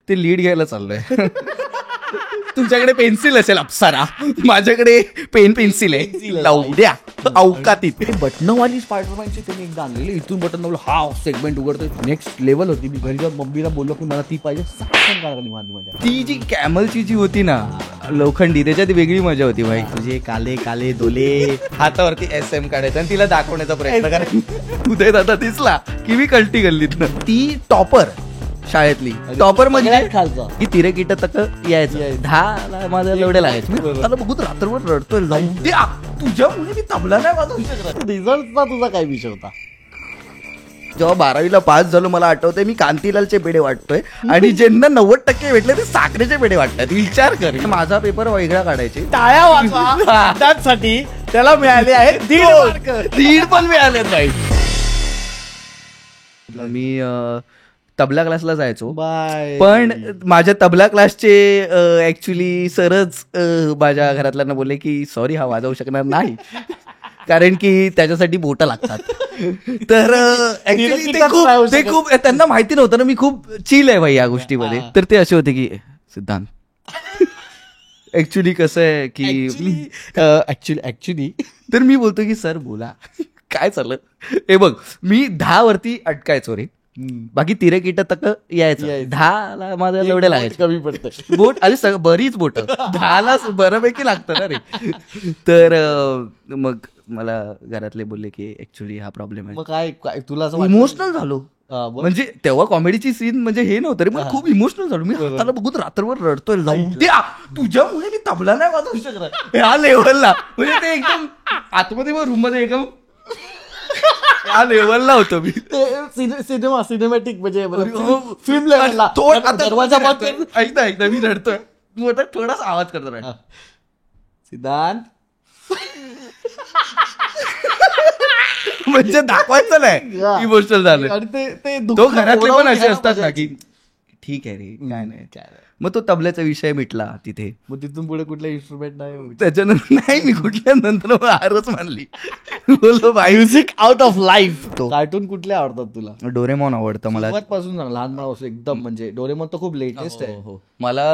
ते लीड घ्यायला चाललोय. तुमच्याकडे पेन्सिल असेल अप्सरा, माझ्याकडे पेन्सिल आहे, लावू द्या अवकातीत. बटनवाली स्पायडरमॅनची त्यांनी एकदा आणलेली, इथून बटन दाबलं हा सेगमेंट उघडतोय, नेक्स्ट लेवल होती. मी घरी जाऊन मम्मीला बोललो की मला ती पाहिजे, माझी. ती जी कॅमलची जी होती ना लोखंडी, त्याच्यात वेगळी मजा होती भाई. तुझे काले काले दोले, हातावरती SM काढायचं आणि तिला दाखवण्याचा प्रयत्न करायचा. उदय दादा दिसला की मी कल्टी गल्लीतनं. ती टॉपर शाळेतली टॉपर म्हणजे खालचा की तिरे किट तक यायचं 10 माझ्या एवढे लागायचं. आता बघू रात्रभर रडतोय, तुझ्यामुळे मी तबला नाही वाजवू शकत. रिझल्टचा तुझा काय विषय होता? जेव्हा 12वीला पास झालो मला आठवतंय मी कांतीलालचे पेढे वाटतोय आणि ज्यांना 90% भेटले ते साखरेचे पेढे वाटतात. विचार कर, माझा पेपर वेगळा काढायचे. टाळ्या वाजवा त्यासाठी, त्याला मिळाले आहेत 1.5 पण मिळाले नाही. मी तबला क्लासला जायचो, पण माझ्या तबला क्लासचे ऍक्च्युली सरच माझ्या घरातल्यांना बोलले की सॉरी हा वाजवू शकणार नाही, कारण की त्याच्यासाठी बोटं लागतात. तर ऍक्च्युली ते खूप त्यांना माहिती नव्हतं ना मी खूप चिल आहे भाई या गोष्टीमध्ये. तर ते असे होते की सिद्धांत ऍक्च्युली कसं आहे की ऍक्च्युली तर मी बोलतो की सर बोला काय चाललं. हे बघ मी 10 वरती अटकायचो रे, बाकी तिरे किट तक यायचं. 10 माझं एवढे लागायचं, कमी पडतं बोट. अरे बरीच बोट 10ला बऱ्यापैकी लागतं ना रे. तर मग मला घरातले बोलले की ऍक्च्युली हा प्रॉब्लेम आहे. मग काय तुला इमोशनल झालो. म्हणजे तेव्हा कॉमेडीची सीन म्हणजे हे नव्हतं रे, मला खूप इमोशनल झालो. मी हाताला बघून रात्रभर रडतोय, लावू द्या तुझ्यामुळे मी तबला नाही वाजवू शकत ह्या लेवलला. म्हणजे ते एकदम आतमध्ये रूम मध्ये एकदम या लेवलला होतो मी. सिनेमॅटिक म्हणजे फिल्म लेवलला. दरवाजा बंद कर, ऐकता मी रडतोय, थोडासा आवाज करतो राईट सिद्धांत. म्हणजे दाखवायचं नाही इमोशनल झालं. आणि ते तो घरातले पण असे असतात ना की ठीक आहे रे काय नाही. मग तो तबल्याचा विषय मिटला तिथे. मग तिथून पुढे कुठला इन्स्ट्रुमेंट नाही त्याच्यानंतर नाही, मी कुठल्या नंतर हारच मानली. बोलो music out of life. Cartoon कुठले आवडतात तुला? डोरेमॉन आवडतं मला पासून लहानपणापासून एकदम. म्हणजे डोरेमॉन तर खूप लेटेस्ट आहे. मला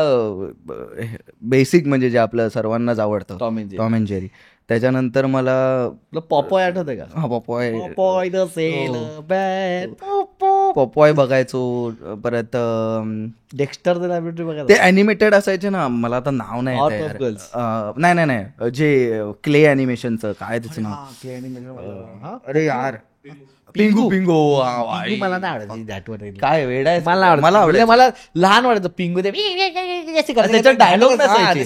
बेसिक म्हणजे जे आपलं सर्वांनाच आवडतं टॉम अँड जेरी. त्याच्यानंतर मला पॉपॉय आठवतंय का? हा पॉपॉय पॉपॉय बघायचो. परत डेक्स्टर द लॅबोरेटरी बघायचं. ते अॅनिमेटेड असायचे ना, मला आता नाव नाही. नाही जे क्ले अॅनिमेशनचं काय त्याचं नाव, अरे यार पिंगू मला नाही आवडायचं. काय वेड आहे. मला लहान वाटायचं पिंगू. त्याच्यात डायलॉग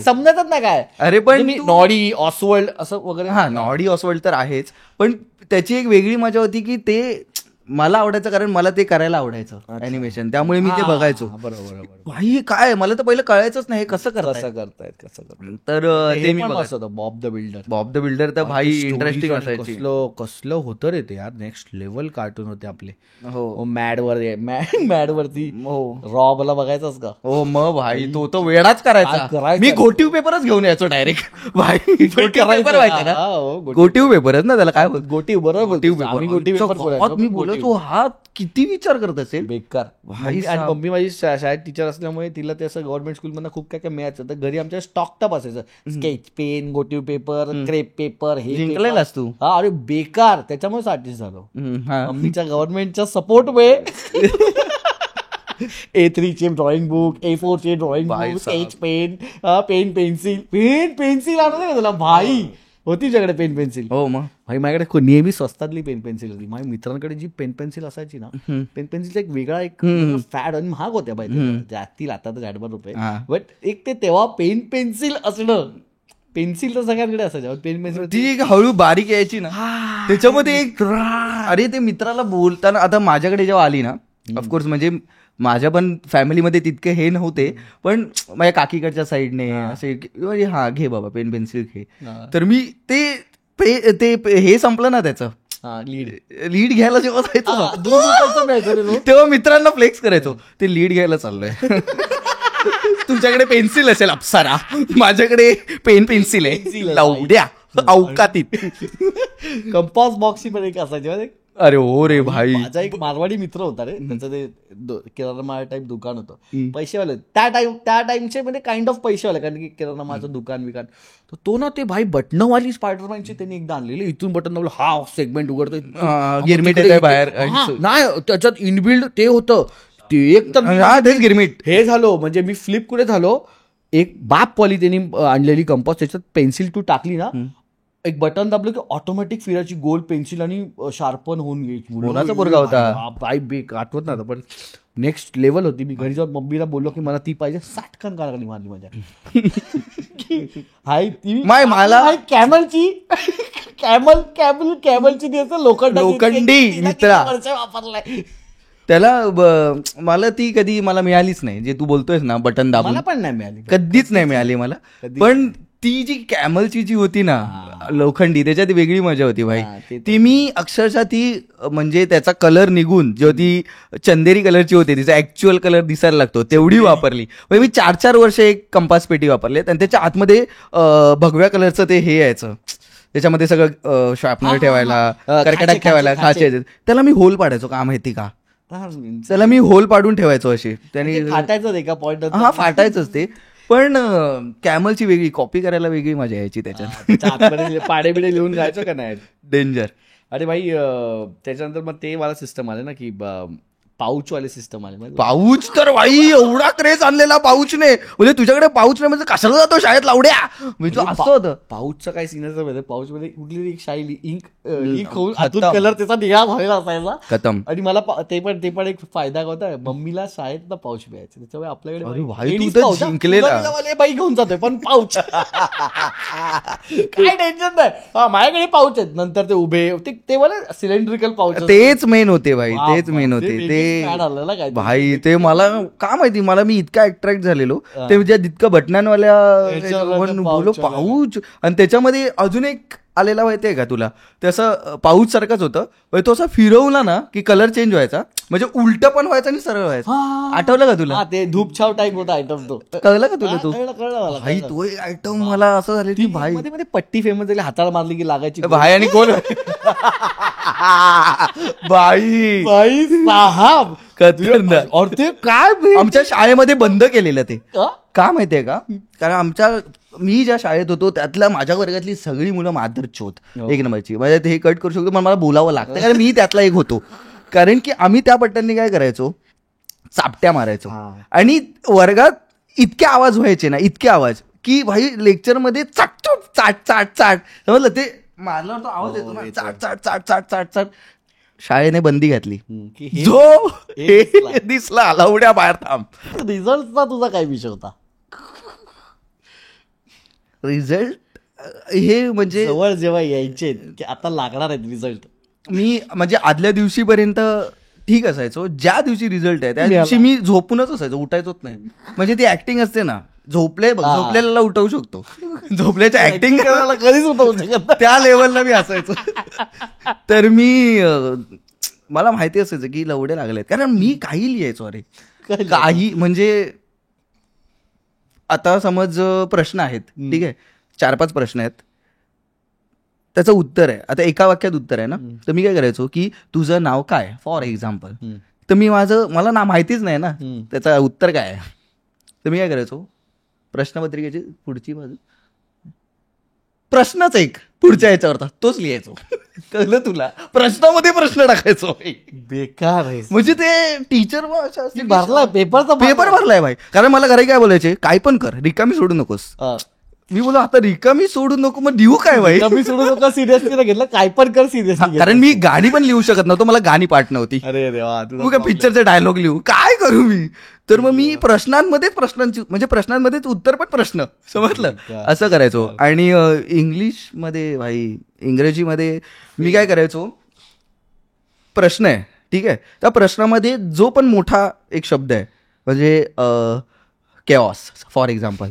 समजतच नाही काय. अरे पण नॉडी ऑसवर्ल्ड असं वगैरे. हा नॉडी ऑसवर्ल्ड तर आहेच, पण त्याची एक वेगळी मजा होती की ते मला आवडायचं कारण मला ते करायला आवडायचं अॅनिमेशन, त्यामुळे मी ते बघायचो. बरोबर भाई काय मला तर पहिलं कळायचंच नाही कसं करतायत. तर ते मी बघायचं बॉब द बिल्डर तर भाई इंटरेस्टिंग असायची. कसलं होतं रे ते यार. नेक्स्ट लेवल कार्टून होते आपले. हो मॅड वरती रॉबला बघायचंच का? हो मग भाई तो वेळाच करायचा. मी गोटीव पेपरच घेऊन यायचो डायरेक्ट. भाई पेपर व्हायचा ना, गोटीव पेपरच ना त्याला काय गोटीव. बरोबर गोटीव पेपर. मी बोलतो हा किती विचार करत असेल बेकार. आणि मम्मी माझी शाळेत टीचर असल्यामुळे तिला ते असं गव्हर्नमेंट स्कूल मधून खूप काय काय मिळायचं. तर घरी आमच्या स्टॉक टप असायचं. स्केच पेन, गोटीव पेपर, क्रेप पेपर. हे जिंकलेलास तू? हा. अरे बेकार. त्याच्यामुळे आर्टिस्ट झालो. मम्मीच्या गव्हर्नमेंटच्या सपोर्ट मुळे. A3 चे ड्रॉइंग बुक, A4 चे drawing book, sketch pen, pencil आणलं का तुला? भाई होती तुझ्याकडे पेन्सिल? हो मग भाई माझ्याकडे नेहमी स्वस्तातली पेन्सिल होती. माझ्या मित्रांकडे जी पेन्सिल असायची ना, पेन्सिलचा एक वेगळा एक फॅड आणि महाग होत्या पाहिजे जातील आता तर ₹100. बट एक ते तेव्हा पेन्सिल असणं. पेन्सिल तर सगळ्यांकडे असायच्या. पेन्सिल ती हळू बारीक यायची ना, त्याच्यामध्ये एक अरे ते मित्राला बोलताना आता माझ्याकडे जेव्हा आली ना, ऑफकोर्स म्हणजे माझ्या पण फॅमिलीमध्ये तितके हे नव्हते, पण माझ्या काकीकडच्या साईडने असे म्हणजे हा घे बाबा पेन्सिल घे. तर मी ते हे संपलं ना त्याचं लीड घ्यायला जेव्हा जायचो तेव्हा मित्रांना फ्लेक्स करायचो ते लीड घ्यायला चाललोय. तुमच्याकडे पेन्सिल असेल अप्सरा, माझ्याकडे पेन्सिल आहे, लावू द्या अवकातीत. कंपास बॉक्स पण एक असायची अरे हो रे भाई. माझा एक मारवाडी मित्र होता रे, त्याचं ते किराणा माल टाईप दुकान होतं, पैसेवाले त्या टाइमचे म्हणजे काइंड ऑफ पैसेवाले, कारण की किराणा मालाचं दुकान विकान. तर तो ना ते भाई बटनवाली स्पायडरमॅनची त्यांनी एकदा आणलेली, इथून बटन दाबलं हा सेगमेंट उघडतोय, गिरमिट येतंय बाहेर. नाही त्याच्यात इनबिल्ड ते होतं ते एक तर तेच गिरमिट हे झालो. म्हणजे मी फ्लिप कुठे झालो, एक बापवाली त्यांनी आणलेली कंपास, त्याच्यात पेन्सिल तू टाकली ना, एक बटन दाबलं की ऑटोमॅटिक फिरायची गोल पेन्सिल आणि शार्पन होऊन घ्यायची. कोणाचा पोरगा होता? बाय बेक आठवत ना, पण नेक्स्ट लेवल होती. मी घरी जाऊन मम्मीला बोललो की मला ती पाहिजे, 60 काढली मारली माझ्या. हाय ती मला कॅमलची कॅमलची लोखंडी मित्रा वापरलाय त्याला. मला ती कधी मला मिळालीच नाही, जे तू बोलतोयस ना बटन दाबून, पण नाही मिळाली, कधीच नाही मिळाली मला. पण ती जी कॅमलची जी होती ना लोखंडी, त्याच्यात वेगळी मजा होती भाई. ती मी अक्षरशः ती म्हणजे त्याचा कलर निघून जो ती चंदेरी कलरची होती, तिचा ऍक्च्युअल कलर दिसायला लागतो तेवढी वापरली. म्हणजे मी 4 वर्ष एक कंपास पेटी वापरली आणि त्याच्या आतमध्ये भगव्या कलरचं ते हे यायचं, त्याच्यामध्ये सगळं शार्पनर ठेवायला, कर्कटाक ठेवायला, खाचे. त्याला मी होल पाडायचो, का माहिती का, त्याला मी होल पाडून ठेवायचो अशी, त्याने फाटायचं का पॉइंट. हा फाटायचंच ते. पण कॅमलची वेगळी कॉपी करायला वेगळी मजा यायची त्याच्यात. पाडे बिडे लिहून जायचं का नाही, डेंजर. अरे भाई त्याच्यानंतर मग ते वाला सिस्टम आले ना की पाऊच वाले सिस्टम आले. पाऊच तर भाई एवढा क्रेज आणलेला पाऊचने, म्हणजे तुझ्याकडे पाऊच नाही म्हणजे कशाला जातो शाळेत लावड्या, म्हणजे असं होतं. पाऊचचं काय सीनच माहिती, पाऊच मध्ये कुठली एक शाई इंक होऊन कलर त्याचा निघा झालेला असायचा खतम. आणि मला ते पण एक फायदा होता, मम्मीला शाळेत ना पाऊच मिळायचं, त्याच्यामुळे आपल्याकडे जिंकलेला बाई घेऊन जातोय पण पाऊच काय टेन्शन नाही, माझ्याकडे पाऊच आहेत. नंतर ते उभे ते मला सिलेंड्रिकल पाऊच, तेच मेन होते भाई, तेच मेन होते ते भाई. ते मला का माहिती, मला मी इतका अट्रॅक्ट झालेलो ते जितकं बटनांवाल्या बोलो पाऊच. आणि त्याच्यामध्ये अजून एक आलेला माहितीये का तुला, ते असं पाऊच सारखंच होतं, तो असा फिरवला ना की कलर चेंज व्हायचा, म्हणजे उलट पण व्हायचं आणि सरळ व्हायचं. आठवलं का तुला? ते धूपछाव टाईप होता आयटम, तो कळलं का तुला? तो कळलं भाई तो एक आयटम मला असं झालं की भाई मध्ये पट्टी फेमस झाली, हाताला मारली की लागायची भाई. आणि कोण बाई साहब और ते काय आमच्या शाळेमध्ये बंद केलेलं ते का माहितीये का, कारण मी ज्या शाळेत होतो त्यातल्या माझ्या वर्गातली सगळी मुलं माधरचोत एक नंबरची. म्हणजे हे कट करू शकतो, पण मला बोलावं लागतं कारण मी त्यातला एक होतो. कारण की आम्ही त्या पट्ट्यांनी काय करायचो, चापट्या मारायचो आणि वर्गात इतके आवाज व्हायचे ना, इतके आवाज की भाई लेक्चरमध्ये चाट चाट चाट चाट समजलं, ते मारल्यावर तो आवाज येतो ना, चाट चाट चाट चाट चाट चाट. शाळेने बंदी घातली, जो दिसला लावड्या बाहेर थांब. रिझल्टचा तुझा काय विषय होता? रिझल्ट हे म्हणजे जवळ जेव्हा यायचे की आता लागणार आहेत रिझल्ट, मी म्हणजे आदल्या दिवशीपर्यंत ठीक असायचो, ज्या दिवशी रिझल्ट आहे त्या दिवशी मी झोपूनच असायचो, उठायचोच नाही. म्हणजे ती ऍक्टिंग असते ना, झोपलेला उठवू शकतो, झोपल्याच्या ऍक्टिंग करायला कधीच उठवू शकत, त्या लेवलला मी असायचो. तर मला माहिती असायचं की लवडे लागलेत, कारण मी काही लिहायचो. अरे काही म्हणजे आता समज प्रश्न आहेत, ठीक आहे, 4-5 प्रश्न आहेत, त्याचं उत्तर आहे, आता एका वाक्यात उत्तर आहे ना, तर मी काय करायचो की तुझं नाव काय फॉर एक्झाम्पल, तर मला ना माहितीच नाही ना त्याचं उत्तर काय आहे, तर मी काय करायचो प्रश्नपत्रिकेची पुढची बाजू प्रश्नच एक पुढच्या याच्यावर तोच लिहायचो. कळलं तुला? प्रश्नामध्ये प्रश्न टाकायचो. बेकार आहे म्हणजे ते टीचर भरलाय पेपर भरलाय भाई. कारण मला घरी काय बोलायचे, काय पण कर, रिकामी सोडू नकोस. मी बोला आता रिकामी सोडू नको, मग लिहू काय भाई? रिकामी सोडू नको सिरियसली घेतलं, काय पण कर सिरियसली. कारण मी गाणी पण लिहू शकत नव्हतो, मला गाणी पाठ नव्हती. अरे देवा, तू काय पिक्चरचे डायलॉग लिहू, काय करू मी? तर मग मी प्रश्नांमध्येच उत्तर पण प्रश्न, समजलं, असं करायचो. आणि इंग्रजीमध्ये मी काय करायचो, प्रश्न आहे ठीक आहे, त्या प्रश्नामध्ये जो पण मोठा एक शब्द आहे, म्हणजे केऑस फॉर एक्झाम्पल,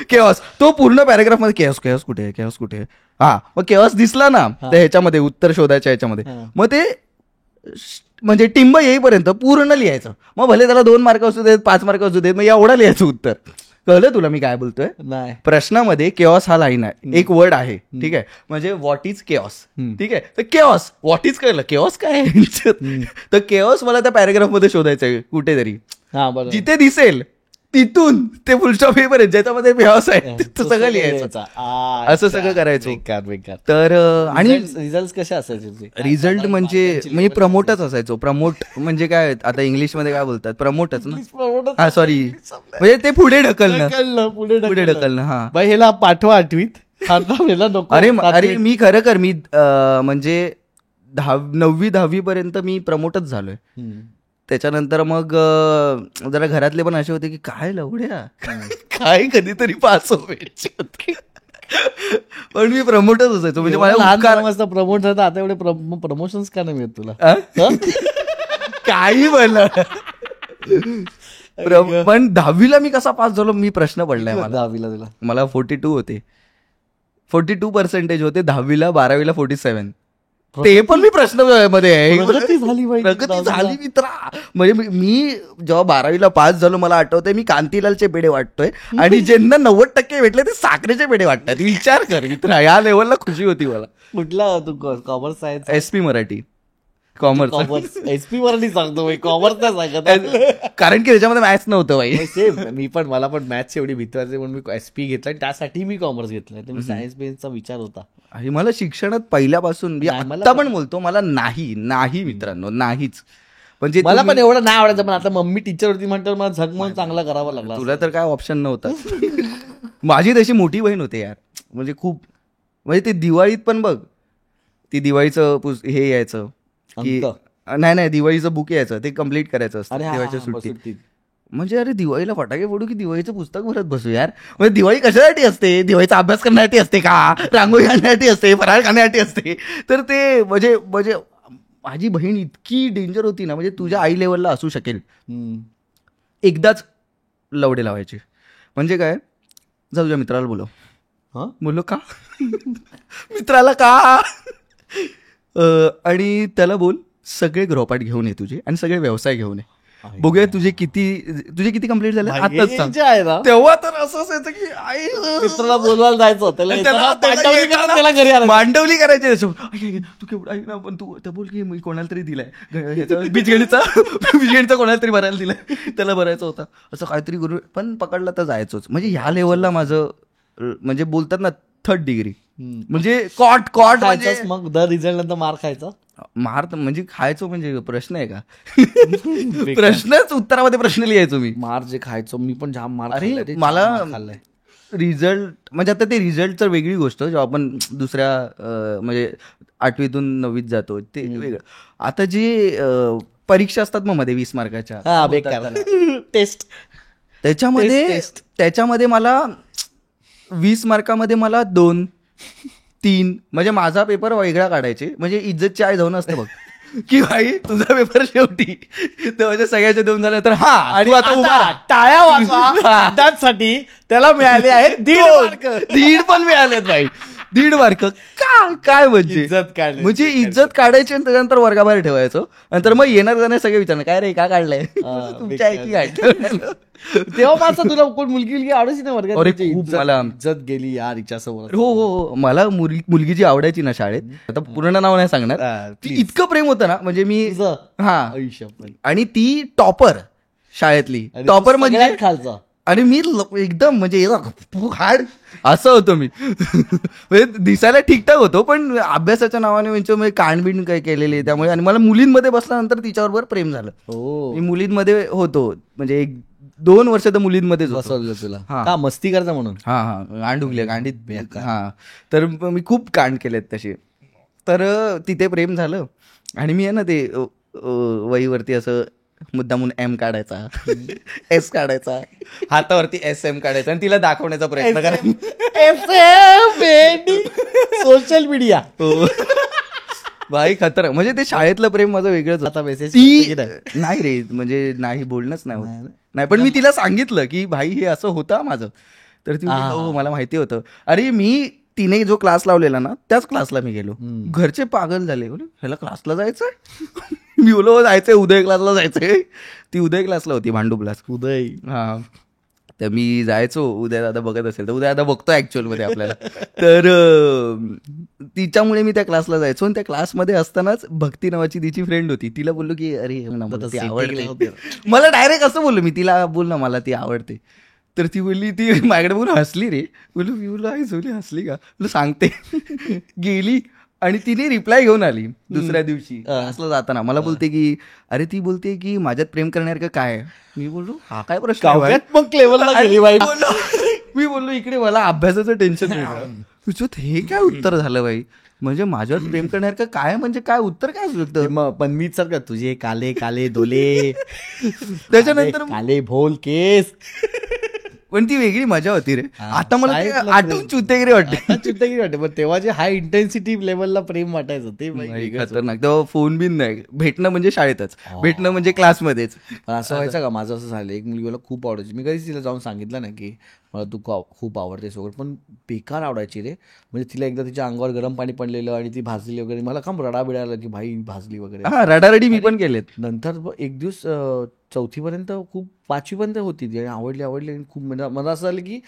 केऑस, तो पूर्ण पॅराग्राफ मध्ये केऑस कुठे आहे, हा, मग केऑस दिसला ना तर ह्याच्यामध्ये उत्तर शोधायच्या ह्याच्यामध्ये, मग ते म्हणजे टिंब येईपर्यंत पूर्ण लिहायचं. मग भले त्याला 2 मार्क असू देत, 5 मार्क असू देत, मग एवढा लिहायचं उत्तर. कळलं तुला मी काय बोलतोय? नाही. प्रश्नामध्ये केऑस हा लाईन आहे, एक वर्ड आहे, ठीक आहे, म्हणजे व्हॉट इज केऑस, ठीक आहे. तर केऑस व्हॉट इज कळलं, केऑस काय आहे? तर केऑस मला त्या पॅराग्राफ मध्ये शोधायचं आहे कुठेतरी, हा बरोबर. जिथे दिसेल तिथून ते फुलस्टॉप येईपर्यंत ज्याच्यामध्ये केऑस आहे तिथं सगळं लिहायचं, असं सगळं करायचं. तर आणि रिझल्ट कसे असायचे? रिझल्ट म्हणजे प्रमोटच असायचो. प्रमोट म्हणजे काय, आता इंग्लिश मध्ये काय बोलतात, प्रमोटच ना, हा सॉरी, म्हणजे ते पुढे ढकलणं, पुढे ढकलणं. हा बाई ह्याला पाठवा आठवीत. अरे मी खरं मी म्हणजे 9वी 10वी पर्यंत मी प्रमोटच झालोय. त्याच्यानंतर मग जरा घरातले पण असे होते की काय लवड्या, काय कधीतरी पास व्हायचे होते, पण मी प्रमोटच असायचो. म्हणजे मला लहान वाजता प्रमोट झाला, आता एवढे प्रमोशन्स का नाही मिळत तुला? काही बोललं. पण 10वीला मी कसा पास झालो मी प्रश्न पडलाय मला. 10वीला तुला मला 42 होते, 42% होते 10वीला. 12वीला 47. ते पण मी प्रश्न मध्ये आहे. प्रगती झाली मित्रा. म्हणजे मी जेव्हा 12वीला पास झालो मला आठवतंय मी कांतीलालचे पेढे वाटतोय आणि ज्यांना 90% भेटले ते साखरेचे पेढे वाटतात. विचार कर मित्रा, या लेवलला खुशी होती मला. कुठला तू commerce science? SP Marathi commerce. SP Marathi सांगतो कॉमर्स नाही सांगत, कारण की त्याच्यामध्ये मॅथ्स नव्हतं बाई. सेम मी पण, मला पण मॅथ्स एवढी भीती वाटते म्हणून मी SP घेतला आणि त्यासाठी मी कॉमर्स घेतलाय. तर मी सायन्स बेन्सचा विचार होता. आणि मला शिक्षणात पहिल्यापासून मी आता पण बोलतो मला नाही मित्रांनो, नाहीच. म्हणजे मला पण एवढं नाही आवडायचं, पण आता मम्मी टीचर होती म्हणतात मला झक म्हणून चांगला करावा लागला. तुला तर काय ऑप्शन नव्हता. माझी तशी मोठी बहीण होते यार, म्हणजे खूप, म्हणजे ते दिवाळीत पण बघ, ती दिवाळीचं हे यायचं की नाही दिवाळीचं बुक यायचं, ते कम्प्लीट करायचं असतं दिवाळीच्या सुट्टीत. म्हणजे अरे दिवाळीला फटाके फोडू की दिवाळीचं पुस्तक भरत बसू यार. म्हणजे दिवाळी कशासाठी असते? दिवाळीचा अभ्यास करण्यासाठी असते का? रांगोळी आणण्यासाठी असते? फराळ खाण्यासाठी असते? तर ते म्हणजे माझी बहीण इतकी डेंजर होती ना, म्हणजे तुझ्या आई लेवलला असू शकेल. एकदाच लवडे लावायचे. म्हणजे काय, जा तुझ्या मित्राला बोलव का मित्राला का आणि त्याला बोल सगळे गृहपाठ घेऊन ये तुझे आणि सगळे व्यवसाय घेऊन ये, बघूया तुझे किती कंप्लीट झाले आताच सांग. तेव्हा तर असं असायचं की आई मित्राला बोलवायला जायचं, त्याला घरी मांडवली करायची. तू केवढा आहे ना, पण तू त्या बोल की मी कोणाला तरी दिलाय बीजगणीचा कोणाला तरी भरायला दिलाय, त्याला भरायचा होता, असं काहीतरी करू. पण पकडला तर जायचोच. म्हणजे ह्या लेवलला माझं, म्हणजे बोलतात ना 3rd डिग्री, म्हणजे कॉट मग दर रिझल्ट नंतर मार खायचा. मार म्हणजे खायचो म्हणजे प्रश्न आहे का? प्रश्नच उत्तरामध्ये प्रश्न लिहायचो मी. मार जे खायचो मी पण जाम मार. अरे मला रिझल्ट म्हणजे आता ते रिझल्ट तर वेगळी गोष्ट, जेव्हा आपण दुसऱ्या म्हणजे 8वीतून 9वीत जातो ते वेगळं. आता जे परीक्षा असतात मग मध्ये 20 मार्काच्या टेस्ट, त्याच्यामध्ये मला 20 मार्कामध्ये मला 2-3 म्हणजे माझा पेपर वेगळा काढायचे. म्हणजे इज्जतची आई जाऊन असते बघ की भाई तुझा पेपर शेवटी म्हणजे सगळ्याच्या 2 झाल्या तर हा, आणि आता टाळ्या वाजवा त्यासाठी त्याला मिळाले आहेत 1.5 पण मिळालेत भाई. 1.5 मार्क काय म्हणजे इज्जत काढायची आणि त्याच्यानंतर वर्गाबाहेर ठेवायचो. नंतर मग येणार जाणार सगळे विचारणार काय रे का काढलंय तुमच्या ऐकी काय. तेव्हा माझं तुला कोण मुलगी आवडायची ना वर्गात? अरे खूप मला इज्जत गेली यार हिच्यासमोर. हो मला मुलगी जी आवडायची ना शाळेत, आता पूर्ण नाव नाही सांगणार, इतकं प्रेम होतं ना. म्हणजे मी आणि ती टॉपर शाळेतली, टॉपर म्हणजे खालचा, आणि मी एकदम म्हणजे हार्ड असं होतो मी. म्हणजे दिसायला ठीकठाक होतो पण अभ्यासाच्या नावाने म्हणजे कांडबिंड काय केलेली त्यामुळे. आणि मला मुलींमध्ये बसल्यानंतर तिच्याबरोबर प्रेम झालं. मी मुलींमध्ये होतो म्हणजे 1-2 वर्ष तर मुलींमध्येच बसवलं तुला. हा मस्ती करता म्हणून. हा गांडुकले गांडीत. हा तर मी खूप कांड केलेत तसे. तर तिथे प्रेम झालं आणि मी आहे ना ते वहीवरती असं मुद्दामून M काढायचा, S काढायचा, हातावरती SM काढायचा आणि तिला दाखवण्याचा प्रयत्न करायचा. सोशल मीडिया भाई खतरा. म्हणजे ते शाळेतलं प्रेम माझं वेगळंच. आता मेसेज नाही रे, म्हणजे नाही बोलणंच नाही. पण मी तिला सांगितलं की भाई हे असं होतं माझं. तर ती मला माहिती होतं. अरे मी तिने जो क्लास लावलेला ना त्याच क्लासला मी गेलो. घरचे पागल झाले, बोले ह्याला क्लासला जायचंय. मी बोलो जायचंय, उदय क्लासला जायचंय. ती उदय क्लासला होती, भांडुपला उदय. हा तर मी जायचो, उदय दादा बघत असेल तर उदय दादा बघतो ऍक्च्युअल मध्ये आपल्याला. तर तिच्यामुळे मी त्या क्लासला जायचो आणि त्या क्लासमध्ये असतानाच भक्ती नावाची तिची फ्रेंड होती. तिला बोललो की अरे मला ती आवडते. मला डायरेक्ट असं बोललो मी तिला, बोल ना मला ती आवडते. तर ती बोलली, ती माझ्याकडे बोलून हसली रे. बोललो मी बोललो आई झोली हसली का, बोललो सांगते. गेली आणि तिने रिप्लाय घेऊन आली दुसऱ्या दिवशी क्लासला जाताना. मला बोलते की अरे ती बोलते की माझ्यात प्रेम करण्यासारखं काय आहे. मी बोललो हा काय प्रश्न मी बोललो इकडे मला अभ्यासाचं टेन्शन नाही. हे काय उत्तर झालं बाई, म्हणजे माझ्यावर प्रेम करण्यासारखं काय म्हणजे काय उत्तर काय असू पण मी सर का तुझे काले काले दोले त्याच्यानंतर काले भोल केस. पण ती वेगळी मजा होती रे. आता मला आठवून चुतेगिरी वाटते. पण तेव्हा जे हाय इंटेन्सिटी लेवलला प्रेम वाटायचं ते खतरनाक. तेव्हा फोन बिन नाही, भेटणं म्हणजे शाळेतच, भेटणं म्हणजे क्लासमध्येच. असं व्हायचं का, माझं असं झालं. एक मुलगी मला खूप आवडायची, मी कधीच तिला जाऊन सांगितलं ना की मला तू खूप आवडतेस वगैरे, पण बेकार आवडायची रे. म्हणजे तिला एकदा तिच्या अंगावर गरम पाणी पडलेलं आणि ती भाजली वगैरे, मला काम रडा बिडायला की भाई भाजली वगैरे. हा रडारडी मी पण केलेत. नंतर एक दिवस 4थीपर्यंत खूप 5वीपर्यंत होती ती आणि आवडली आणि खूप म्हणजे मला असं झालं की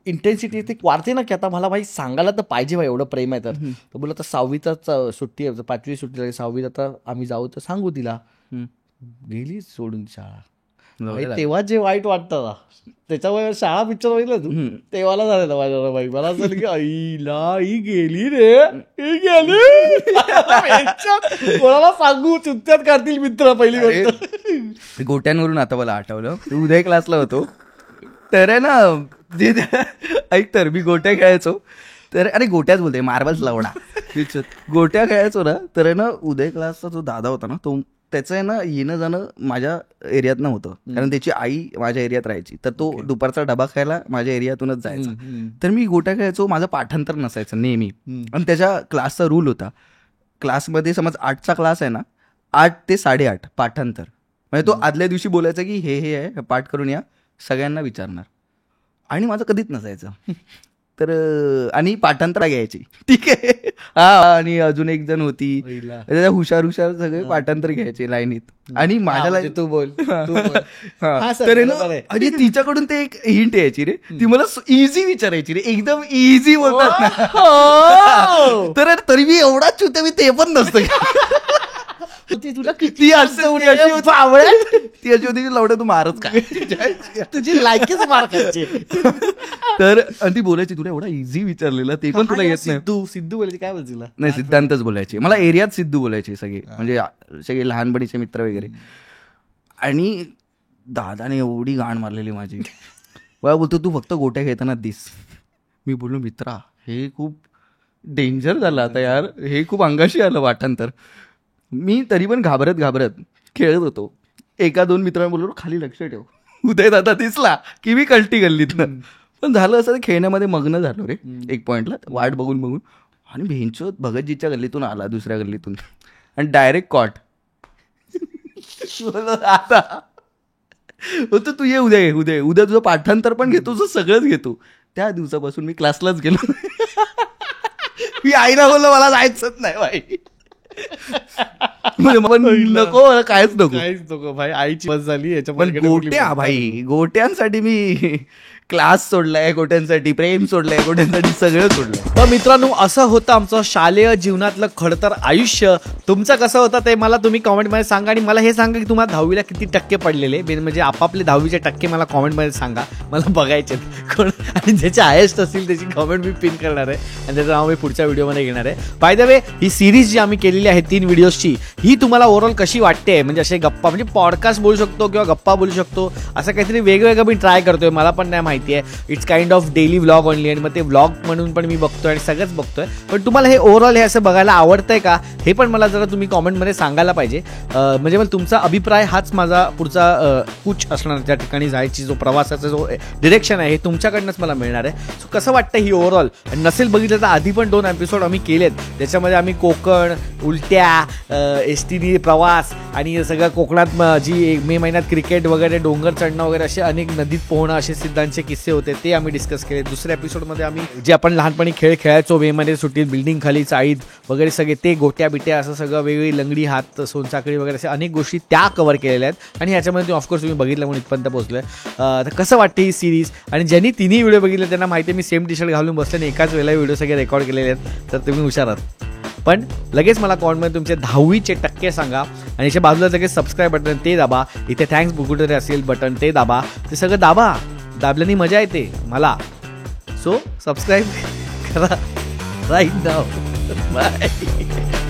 इंटेन्सिटी ते वाढते ना की आता मला भाई सांगायला तर पाहिजे भाई एवढं प्रेम आहे. तर बोला आता 6वीचाच सुट्टी आहे, 5वी सुट्टी लागली, 6वीत आता आम्ही जाऊ तर सांगू तिला. गेली सोडून शाळा. तेव्हा जे वाईट वाटतं ना त्याच्यामुळे शाळा पिक्चर बघितलं तू तेव्हाला झालेलं माझ्या बाई. मला असं की आईला ही गेली रे, ही गेली. कोणाला सांगू, चुत्त्यात काढतील मित्र. पहिली गोष्ट गोट्यांवरून आता मला आठवलं, उदय क्लासला होतो तर आहे ना जे ऐक तर मी गोट्या खेळायचो तर, अरे गोट्याच बोलते मार्बल्स लावणा, गोट्या खेळायचो ना तर ना उदय क्लासचा जो दादा होता ना तो, त्याचं आहे ना येणं जाणं माझ्या एरियात नव्हतं, कारण त्याची आई माझ्या एरियात राहायची. तर तो दुपारचा डबा खायला माझ्या एरियातूनच जायचा. तर मी गोट्या खेळायचो, माझं पाठांतर नसायचं नेहमी. आणि त्याच्या क्लासचा रूल होता, क्लासमध्ये समज 8चा क्लास आहे ना, 8 ते 8:30 पाठांतर. म्हणजे तो आदल्या दिवशी बोलायचा की हे आहे पाठ करून या, सगळ्यांना विचारणार. आणि माझं कधीच नसायचं. तर आणि पाठांतर घ्यायची, ठीक आहे. हा, आणि अजून एक जण होती हुशार सगळे पाठांतर घ्यायचे लाईनीत. आणि माझ्या तू बोल तर आणि तिच्याकडून ते एक हिंट यायची रे, ती मला इझी विचारायची रे, एकदम इझी बोलतात ना. तर तरी मी एवढा चुते मी ते पण नसतं. तुला किती असं ती अशी होती की लवड्या तू मारच काय, तुझी लायकीच मार खायची. तर आणि ती बोलायची तुला एवढा इझी विचारलेला ते पण तुला येत नाही. सिद्धू बोलायची, काय बोलते तुला? नाही, सिद्धांतच बोलायचे. मला एरियात सिद्धू बोलायचे सगळे, म्हणजे सगळे लहानपणीचे मित्र वगैरे. आणि दादाने एवढी गाण मारलेली माझी. मला बोलतो तू फक्त गोट्या खेळताना दिस. मी बोललो मित्रा हे खूप डेंजर झालं आता यार, हे खूप अंगाशी आलं वाटांतर. मी तरी पण घाबरत खेळत होतो. 1-2 मित्रांना बोललो खाली लक्ष ठेव, उदय दादा दिसला की मी कल्टी गल्लीतनं. पण झालं असं खेळण्यामध्ये मग्न झालो रे एक पॉइंटला, वाट बघून. आणि भेंचो भगतजीच्या गल्लीतून आला, दुसऱ्या गल्लीतून, आणि डायरेक्ट कॉट. आता होतं तू ये उद्या तुझं पाठांतर पण घेतो, तुझं सगळंच घेतो. त्या दिवसापासून मी क्लासलाच गेलो. मी आईला बोललो मला जायचंच नाही भाई, नको काहीच नको भाई, आईची बस झाली याच्या. पण गोट्या भाई, गोट्यांसाठी मी क्लास सोडलाय, गोट्यांसाठी प्रेम सोडलंय, गोट्यांसाठी सगळं सोडलंय. तर मित्रांनो असं होतं आमचं शालेय जीवनातलं खडतर आयुष्य. तुमचं कसं होतं ते मला तुम्ही कॉमेंटमध्ये सांगा. आणि मला हे सांगा की तुम्हाला 10वीला किती टक्के पडलेले, म्हणजे आपापले 10वीचे टक्के मला कॉमेंटमध्ये सांगा, मला बघायचे कोण. आणि ज्याचे हायेस्ट असतील त्याची कॉमेंट मी पिन करणार आहे आणि त्याचं नाव मी पुढच्या व्हिडिओमध्ये घेणार आहे. बाय द वे ही सिरीज जी आम्ही केलेली आहे 3 व्हिडिओजची, ही तुम्हाला ओव्हरऑल कशी वाटते? म्हणजे असे गप्पा, म्हणजे पॉडकास्ट बोलू शकतो किंवा गप्पा बोलू शकतो, असं काहीतरी वेगवेगळं मी ट्राय करतोय. मला पण नाही माहिती आहे, it's kind of daily vlog only. आणि मग ते व्लॉग म्हणून पण मी बघतोय आणि सगळंच बघतोय. पण तुम्हाला हे ओव्हरऑल हे असं बघायला आवडतंय का, हे पण मला जरा तुम्ही कॉमेंटमध्ये सांगायला पाहिजे. म्हणजे मला तुमचा अभिप्राय हाच माझा पुढचा कूच असणार, त्या ठिकाणी जायची जो प्रवासाचा जो डिरेक्शन आहे हे तुमच्याकडनंच मला मिळणार आहे. सो कसं वाटतं ही ओव्हरऑल? आणि नसेल बघितलं तर आधी पण 2 एपिसोड आम्ही केलेत, त्याच्यामध्ये आम्ही कोकण, उलट्या, एसटीने प्रवास आणि सगळं कोकणात जी मे महिन्यात क्रिकेट वगैरे, डोंगर चढणं वगैरे असे अनेक नदीत पोहणं असे सिद्धांचे किस्से होते ते आम्ही डिस्कस केले. दुसऱ्या एपिसोडमध्ये आम्ही जे आपण लहानपणी खेळ खेळायचो मेमध्ये सुट्टीत, बिल्डिंग खाली, चाळीत वगैरे सगळे ते, गोट्या बिट्या असं सगळं वेगवेगळी लंगडी, हात, सोनसाखळी वगैरे असे अनेक गोष्टी त्या कव्हर केलेल्या आहेत. आणि ह्याच्यामध्ये ऑफकोर्स तुम्ही बघितलं म्हणून इथपर्यंत पोहोचलोय. तर कसं वाटते ही सिरीज? आणि ज्यांनी तिन्ही व्हिडिओ बघितले त्यांना माहिती आहे मी सेम टी शर्ट घालून बसले आणि एकाच वेळेला व्हिडिओ सगळे रेकॉर्ड केलेले आहेत. तर तुम्ही हुशार आहात. पण लगेच मला कॉमेंटमध्ये तुमचे 10वीचे टक्के सांगा. आणि याच्या बाजूला लगेच सबस्क्राईब बटन ते दाबा. इथे थँक्स बुकुटरी असेल बटन ते दाबा. ते सगळं दाबल्याने मजा येते मला. सो सबस्क्राईब करा राईट नाव. बाय.